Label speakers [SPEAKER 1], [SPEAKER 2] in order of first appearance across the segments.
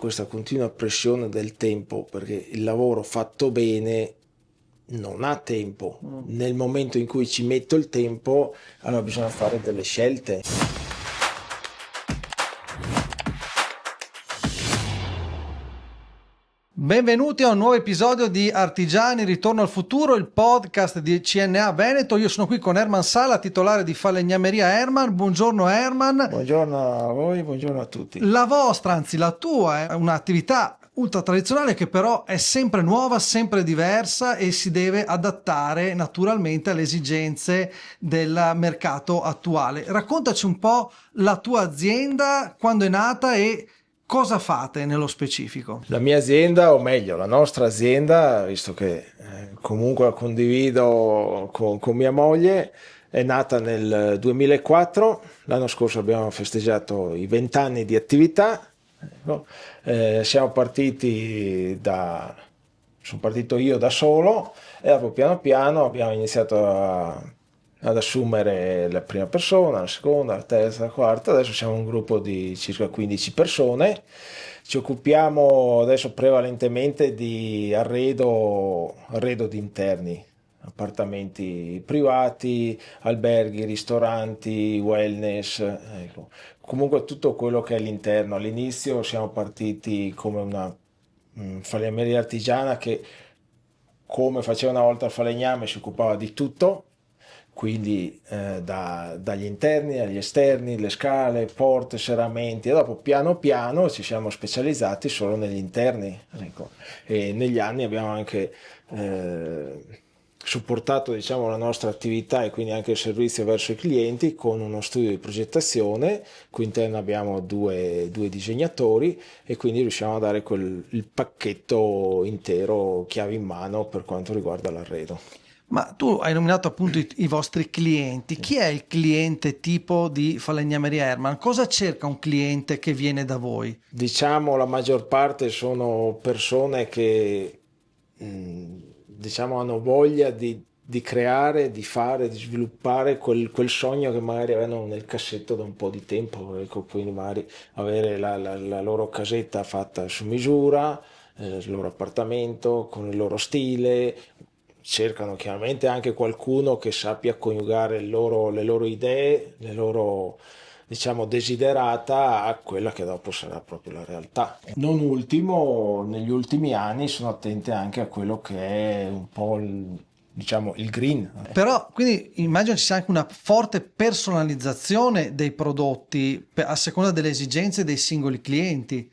[SPEAKER 1] questa continua pressione del tempo, perché il lavoro fatto bene non ha tempo. Nel momento in cui ci metto il tempo, allora bisogna fare delle scelte.
[SPEAKER 2] Benvenuti a un nuovo episodio di Artigiani Ritorno al Futuro, il podcast di CNA Veneto. Io sono qui con Herman Sala, titolare di Falegnameria Herman. Buongiorno Herman.
[SPEAKER 1] Buongiorno a voi, buongiorno a tutti.
[SPEAKER 2] La vostra, anzi la tua, è un'attività ultra tradizionale che però è sempre nuova, sempre diversa e si deve adattare naturalmente alle esigenze del mercato attuale. Raccontaci un po' la tua azienda, quando è nata e cosa fate nello specifico.
[SPEAKER 1] La mia azienda, o meglio, la nostra azienda, visto che comunque la condivido con mia moglie, è nata nel 2004. L'anno scorso abbiamo festeggiato i 20 anni di attività. Ecco. Sono partito io da solo e dopo piano piano abbiamo iniziato ad assumere la prima persona, la seconda, la terza, la quarta. Adesso siamo un gruppo di circa 15 persone. Ci occupiamo adesso prevalentemente di arredo di interni, appartamenti privati, alberghi, ristoranti, wellness, ecco. Comunque tutto quello che è all'interno. All'inizio siamo partiti come una falegnameria artigiana che, come faceva una volta il falegname, si occupava di tutto, quindi dagli interni agli esterni, le scale, porte, serramenti, e dopo piano piano ci siamo specializzati solo negli interni, ecco. E negli anni abbiamo anche supportato, diciamo, la nostra attività e quindi anche il servizio verso i clienti con uno studio di progettazione, cui interno abbiamo due disegnatori e quindi riusciamo a dare il pacchetto intero chiave in mano per quanto riguarda l'arredo.
[SPEAKER 2] Ma tu hai nominato appunto i vostri clienti. Chi è il cliente tipo di Falegnameria Herman? Cosa cerca un cliente che viene da voi?
[SPEAKER 1] Diciamo la maggior parte sono persone che diciamo hanno voglia di creare, di fare, di sviluppare quel sogno che magari avevano nel cassetto da un po' di tempo, ecco, quindi magari avere la loro casetta fatta su misura, il loro appartamento con il loro stile. Cercano chiaramente anche qualcuno che sappia coniugare le loro idee, le loro, diciamo, desiderata a quella che dopo sarà proprio la realtà. Non ultimo, negli ultimi anni sono attenti anche a quello che è un po' diciamo, il green.
[SPEAKER 2] Però quindi immagino ci sia anche una forte personalizzazione dei prodotti a seconda delle esigenze dei singoli clienti.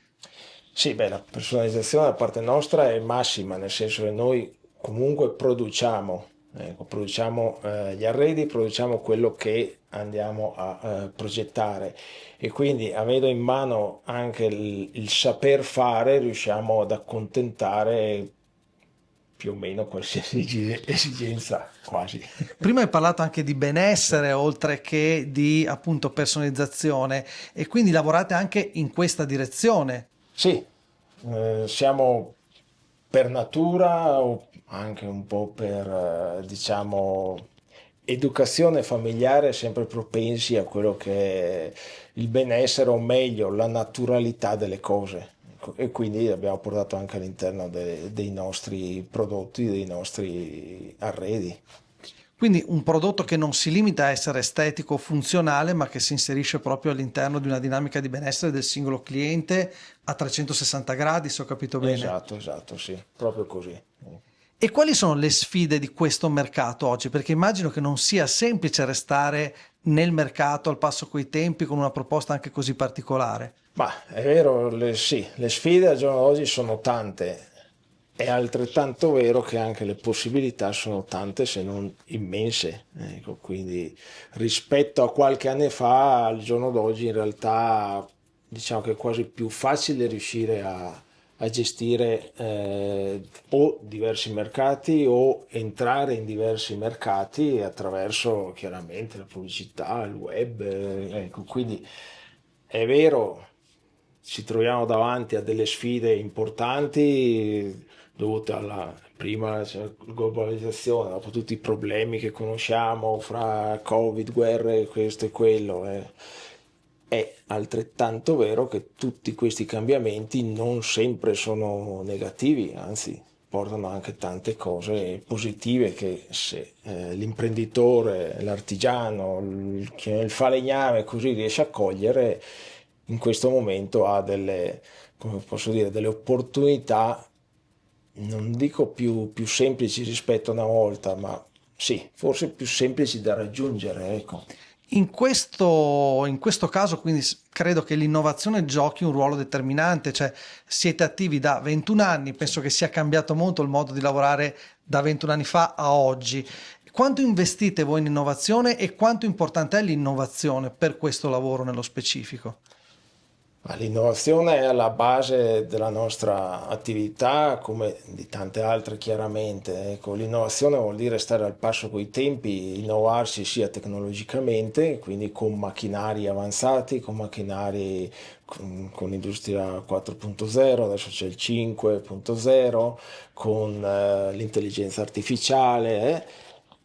[SPEAKER 1] Sì, beh, la personalizzazione da parte nostra è massima, nel senso che noi comunque produciamo, ecco, produciamo gli arredi, produciamo quello che andiamo a progettare e quindi avendo in mano anche il saper fare riusciamo ad accontentare più o meno qualsiasi esigenza, quasi.
[SPEAKER 2] Prima hai parlato anche di benessere oltre che di appunto personalizzazione e quindi lavorate anche in questa direzione.
[SPEAKER 1] Sì, siamo per natura o anche un po' per, diciamo, educazione familiare sempre propensi a quello che è il benessere, o meglio, la naturalità delle cose. Ecco, e quindi abbiamo portato anche all'interno dei nostri prodotti, dei nostri arredi.
[SPEAKER 2] Quindi un prodotto che non si limita a essere estetico o funzionale, ma che si inserisce proprio all'interno di una dinamica di benessere del singolo cliente a 360 gradi, se ho capito bene.
[SPEAKER 1] Esatto, sì, proprio così.
[SPEAKER 2] E quali sono le sfide di questo mercato oggi? Perché immagino che non sia semplice restare nel mercato al passo coi tempi con una proposta anche così particolare.
[SPEAKER 1] Ma è vero, sì, le sfide al giorno d'oggi sono tante. È altrettanto vero che anche le possibilità sono tante, se non immense. Ecco, quindi rispetto a qualche anno fa, al giorno d'oggi in realtà diciamo che è quasi più facile riuscire a gestire o diversi mercati o entrare in diversi mercati attraverso chiaramente la pubblicità, il web. Ecco, quindi è vero, ci troviamo davanti a delle sfide importanti dovute alla prima, cioè, globalizzazione, dopo tutti i problemi che conosciamo fra Covid, guerre, questo e quello. è altrettanto vero che tutti questi cambiamenti non sempre sono negativi, anzi portano anche tante cose positive che se l'imprenditore, l'artigiano, il falegname così riesce a cogliere, in questo momento ha delle, come posso dire, delle opportunità, non dico più semplici rispetto a una volta, ma sì, forse più semplici da raggiungere, ecco.
[SPEAKER 2] In questo caso, quindi, credo che l'innovazione giochi un ruolo determinante, cioè siete attivi da 21 anni, penso che sia cambiato molto il modo di lavorare da 21 anni fa a oggi. Quanto investite voi in innovazione e quanto importante è l'innovazione per questo lavoro nello specifico?
[SPEAKER 1] Ma l'innovazione è alla base della nostra attività, come di tante altre chiaramente. Ecco, l'innovazione vuol dire stare al passo coi tempi, innovarsi sia tecnologicamente, quindi con macchinari avanzati, con macchinari con Industria 4.0, adesso c'è il 5.0, con l'intelligenza artificiale,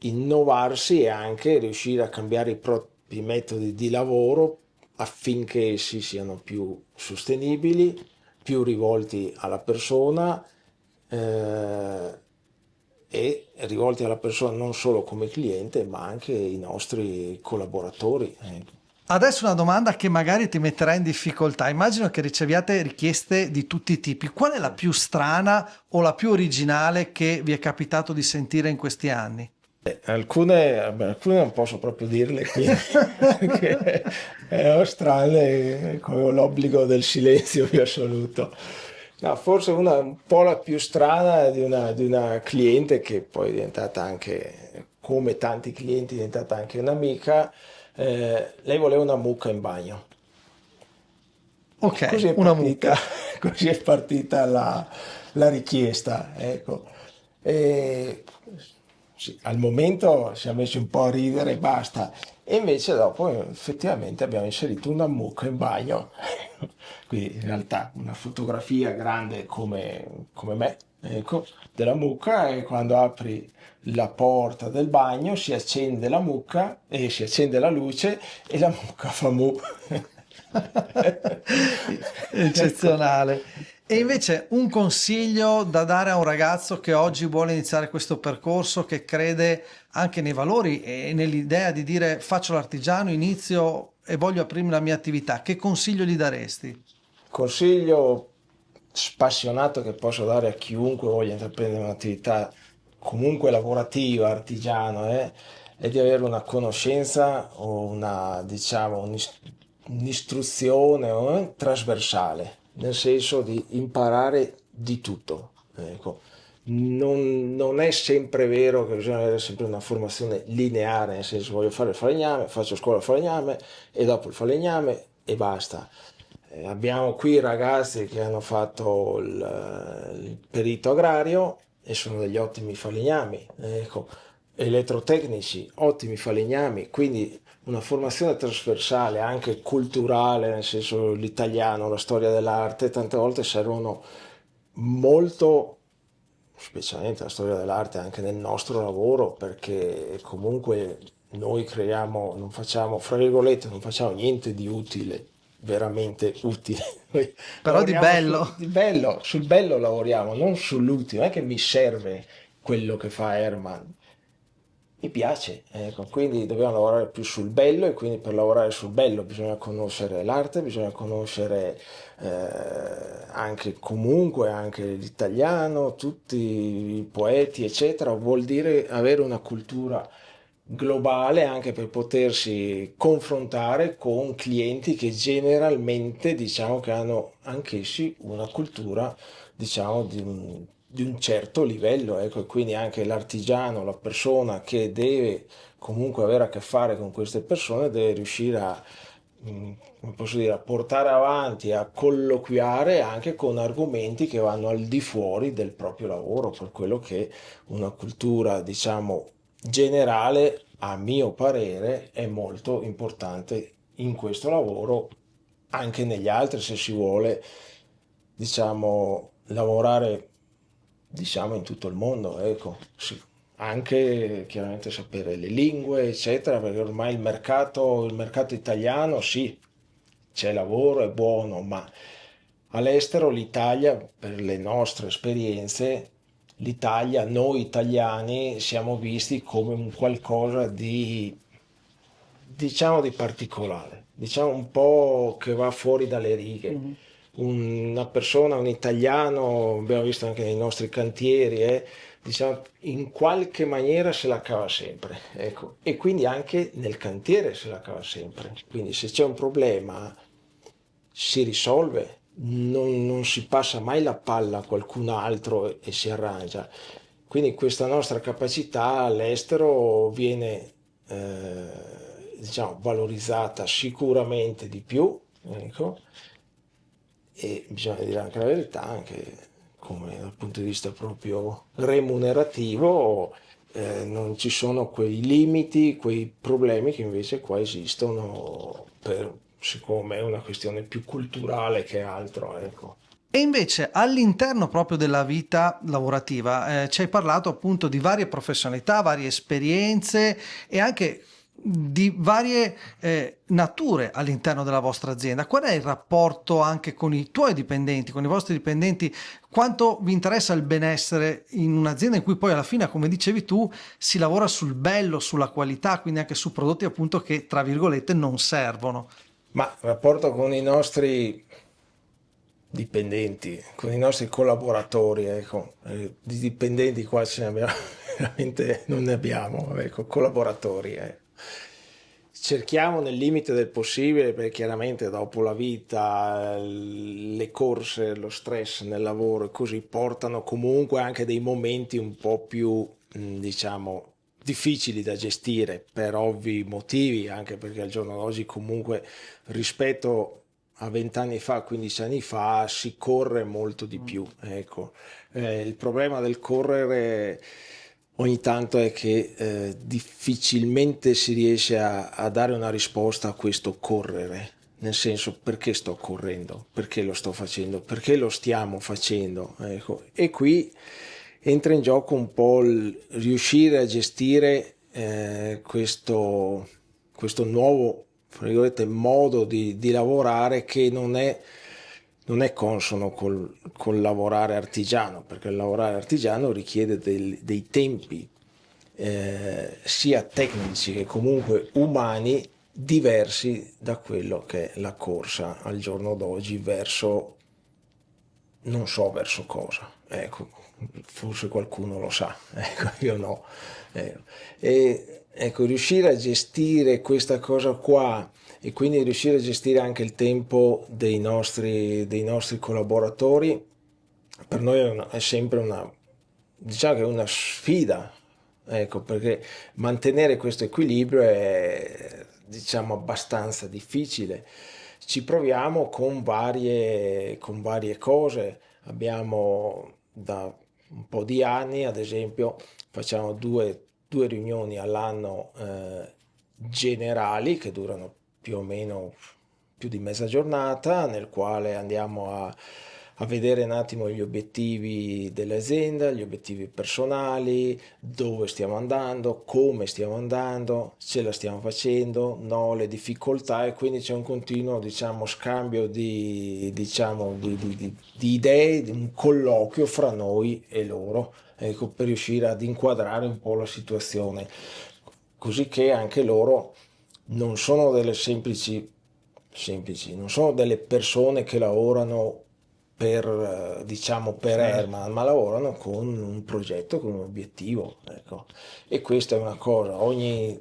[SPEAKER 1] innovarsi e anche riuscire a cambiare i propri metodi di lavoro affinché essi siano più sostenibili, più rivolti alla persona e rivolti alla persona non solo come cliente, ma anche i nostri collaboratori.
[SPEAKER 2] Adesso una domanda che magari ti metterà in difficoltà. Immagino che riceviate richieste di tutti i tipi. Qual è la più strana o la più originale che vi è capitato di sentire in questi anni?
[SPEAKER 1] Alcune non posso proprio dirle qui perché è strane, ho l'obbligo del silenzio più assoluto. No, forse una un po' la più strana è di una cliente che poi è diventata anche, come tanti clienti, è diventata anche un'amica. Lei voleva una mucca in bagno. Così
[SPEAKER 2] Ok,
[SPEAKER 1] è
[SPEAKER 2] una
[SPEAKER 1] partita,
[SPEAKER 2] mucca.
[SPEAKER 1] così è partita la richiesta, ecco. E sì, al momento ci ha messo un po' a ridere e basta. E invece dopo effettivamente abbiamo inserito una mucca in bagno. Quindi in realtà una fotografia grande come me, ecco, della mucca e quando apri la porta del bagno si accende la mucca e si accende la luce e la mucca fa mu. Ecco.
[SPEAKER 2] Eccezionale. E invece un consiglio da dare a un ragazzo che oggi vuole iniziare questo percorso, che crede anche nei valori e nell'idea di dire faccio l'artigiano, inizio e voglio aprirmi la mia attività, che consiglio gli daresti?
[SPEAKER 1] Consiglio spassionato che posso dare a chiunque voglia intraprendere un'attività comunque lavorativa, artigiano, è di avere una conoscenza o una, diciamo, un'istruzione trasversale, nel senso di imparare di tutto. Ecco. Non è sempre vero che bisogna avere sempre una formazione lineare, nel senso voglio fare il falegname, faccio scuola falegname e dopo il falegname e basta. Abbiamo qui ragazzi che hanno fatto il perito agrario e sono degli ottimi falegnami, ecco, elettrotecnici, ottimi falegnami, quindi una formazione trasversale, anche culturale, nel senso l'italiano, la storia dell'arte, tante volte servono molto, specialmente la storia dell'arte anche nel nostro lavoro, perché comunque noi creiamo, non facciamo, fra virgolette, non facciamo niente di utile, veramente utile. Noi
[SPEAKER 2] Però di
[SPEAKER 1] lavoriamo
[SPEAKER 2] bello.
[SPEAKER 1] sul bello lavoriamo, non sull'utile, non è che mi serve quello che fa Herman. Mi piace, ecco, quindi dobbiamo lavorare più sul bello e quindi per lavorare sul bello bisogna conoscere l'arte, bisogna conoscere anche comunque anche l'italiano, tutti i poeti, eccetera. Vuol dire avere una cultura globale anche per potersi confrontare con clienti che generalmente diciamo che hanno anch'essi una cultura diciamo di un certo livello, ecco, e quindi anche l'artigiano, la persona che deve comunque avere a che fare con queste persone deve riuscire a, come posso dire, a portare avanti, a colloquiare anche con argomenti che vanno al di fuori del proprio lavoro, per quello che una cultura, diciamo, generale, a mio parere, è molto importante in questo lavoro, anche negli altri, se si vuole, diciamo, lavorare, diciamo, in tutto il mondo, ecco, sì. Anche chiaramente sapere le lingue, eccetera, perché ormai il mercato italiano, sì, c'è lavoro, è buono, ma all'estero l'Italia, per le nostre esperienze, l'Italia, noi italiani siamo visti come un qualcosa di, diciamo, di particolare, diciamo un po' che va fuori dalle righe.
[SPEAKER 2] Mhm.
[SPEAKER 1] Una persona, un italiano, abbiamo visto anche nei nostri cantieri, diciamo, in qualche maniera se la cava sempre, ecco. E quindi anche nel cantiere se la cava sempre. Quindi se c'è un problema si risolve, non si passa mai la palla a qualcun altro e si arrangia. Quindi questa nostra capacità all'estero viene diciamo, valorizzata sicuramente di più, ecco, e bisogna dire anche la verità, anche come dal punto di vista proprio remunerativo, non ci sono quei limiti, quei problemi che invece qua esistono per, secondo me, una questione più culturale che altro, ecco.
[SPEAKER 2] E invece all'interno proprio della vita lavorativa ci hai parlato appunto di varie professionalità, varie esperienze e anche di varie nature all'interno della vostra azienda. Qual è il rapporto anche con i tuoi dipendenti, con i vostri dipendenti? Quanto vi interessa il benessere in un'azienda in cui poi alla fine, come dicevi tu, si lavora sul bello, sulla qualità, quindi anche su prodotti appunto che tra virgolette non servono?
[SPEAKER 1] Ma il rapporto con i nostri dipendenti, con i nostri collaboratori, ecco, di dipendenti qua ce ne abbiamo veramente, non ne abbiamo, ecco, collaboratori. Cerchiamo nel limite del possibile, perché chiaramente dopo la vita, le corse, lo stress nel lavoro e così portano comunque anche dei momenti un po' più, diciamo, difficili da gestire per ovvi motivi, anche perché al giorno d'oggi comunque rispetto a 20 anni fa, 15 anni fa, si corre molto di più. Ecco. Il problema del correre ogni tanto è che difficilmente si riesce a dare una risposta a questo correre. Nel senso, perché sto correndo? Perché lo sto facendo? Perché lo stiamo facendo? Ecco. E qui entra in gioco un po' il riuscire a gestire questo nuovo, fra virgolette, modo di lavorare che non è consono col lavorare artigiano, perché il lavorare artigiano richiede dei tempi sia tecnici che comunque umani diversi da quello che è la corsa al giorno d'oggi verso non so verso cosa, ecco, forse qualcuno lo sa, ecco, io no. Ecco. E ecco, riuscire a gestire questa cosa qua e quindi riuscire a gestire anche il tempo dei nostri collaboratori, per noi è sempre una, diciamo che è una sfida, ecco, perché mantenere questo equilibrio è, diciamo, abbastanza difficile. Ci proviamo con varie cose. Abbiamo da un po' di anni, ad esempio, facciamo due riunioni all'anno generali che durano più o meno più di mezza giornata, nel quale andiamo a vedere un attimo gli obiettivi dell'azienda, gli obiettivi personali, dove stiamo andando, come stiamo andando, ce la stiamo facendo, no, le difficoltà, e quindi c'è un continuo, diciamo, scambio diciamo, di idee, di un colloquio fra noi e loro, ecco, per riuscire ad inquadrare un po' la situazione, così che anche loro non sono delle semplici, non sono delle persone che lavorano per, diciamo, per
[SPEAKER 2] Certo.
[SPEAKER 1] Herman, ma lavorano con un progetto, con un obiettivo, ecco. E questa è una cosa, ogni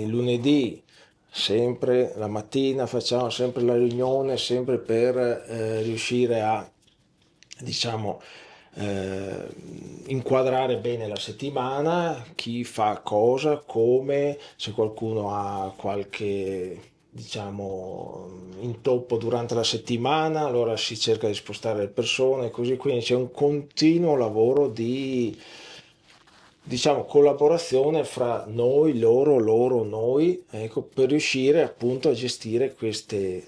[SPEAKER 1] lunedì, sempre la mattina, facciamo sempre la riunione, sempre per riuscire a, diciamo, eh, inquadrare bene la settimana, chi fa cosa, come, se qualcuno ha qualche, diciamo, intoppo durante la settimana, allora si cerca di spostare le persone, così, quindi c'è un continuo lavoro di, diciamo, collaborazione fra noi, loro, noi, ecco, per riuscire appunto a gestire questo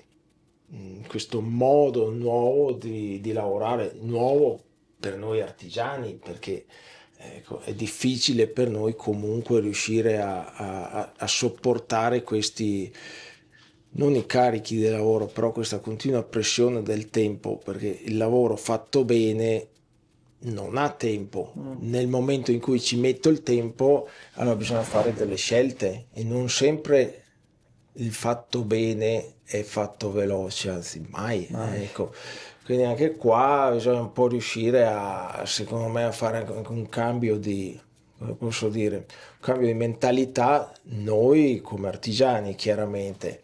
[SPEAKER 1] modo nuovo di lavorare, nuovo per noi artigiani, perché ecco, è difficile per noi comunque riuscire a sopportare non i carichi di lavoro, però questa continua pressione del tempo, perché il lavoro fatto bene non ha tempo. Nel momento in cui ci metto il tempo, allora bisogna fare delle scelte e non sempre il fatto bene è fatto veloce, anzi mai. Ecco. Quindi anche qua bisogna un po' riuscire a, secondo me, a fare anche un cambio di, come posso dire, un cambio di mentalità, noi come artigiani chiaramente.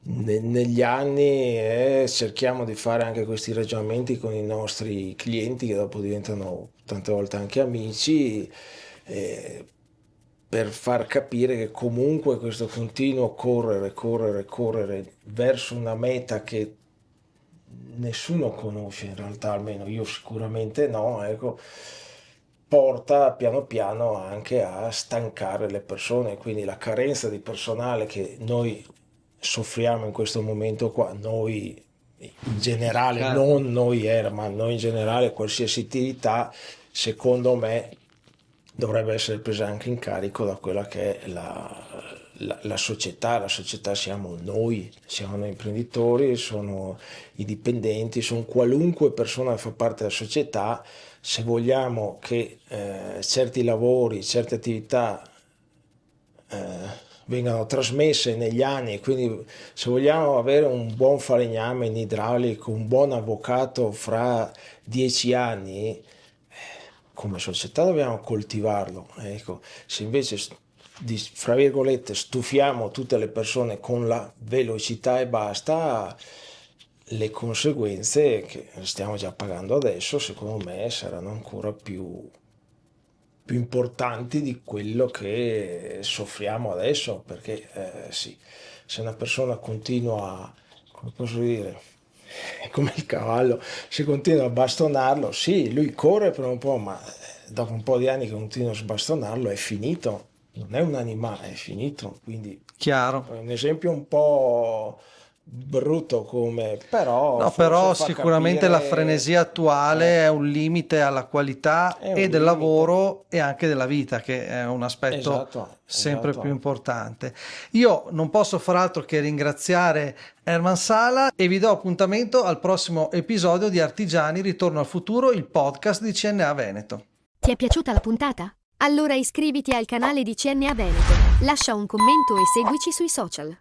[SPEAKER 1] Negli anni cerchiamo di fare anche questi ragionamenti con i nostri clienti che dopo diventano tante volte anche amici, eh, per far capire che comunque questo continuo correre verso una meta che nessuno conosce in realtà, almeno io sicuramente no, ecco, porta piano piano anche a stancare le persone, quindi la carenza di personale che noi soffriamo in questo momento qua, noi in generale, non noi ma noi in generale, qualsiasi attività, secondo me dovrebbe essere presa anche in carico da quella che è la società. La società siamo noi imprenditori, sono i dipendenti, sono qualunque persona che fa parte della società. Se vogliamo che certi lavori, certe attività vengano trasmesse negli anni, e quindi se vogliamo avere un buon falegname in idraulico, un buon avvocato fra 10 anni, come società dobbiamo coltivarlo. Ecco, se invece fra virgolette stufiamo tutte le persone con la velocità e basta, le conseguenze che stiamo già pagando adesso secondo me saranno ancora più importanti di quello che soffriamo adesso, perché sì, se una persona continua, come posso dire, è come il cavallo, se continua a bastonarlo, sì, lui corre per un po', ma dopo un po' di anni che continua a sbastonarlo è finito, non è un animale, è finito. Quindi
[SPEAKER 2] Chiaro.
[SPEAKER 1] è un esempio un po' brutto come, però
[SPEAKER 2] No,
[SPEAKER 1] forse
[SPEAKER 2] però
[SPEAKER 1] fa
[SPEAKER 2] sicuramente la
[SPEAKER 1] capire,
[SPEAKER 2] frenesia attuale è un limite alla qualità
[SPEAKER 1] è un
[SPEAKER 2] e del
[SPEAKER 1] limite.
[SPEAKER 2] lavoro e anche della vita, che è un aspetto sempre più importante. Io non posso far altro che ringraziare Herman Sala e vi do appuntamento al prossimo episodio di Artigiani Ritorno al Futuro, il podcast di CNA Veneto.
[SPEAKER 3] Ti è piaciuta la puntata? Allora iscriviti al canale di CNA Veneto, lascia un commento e seguici sui social.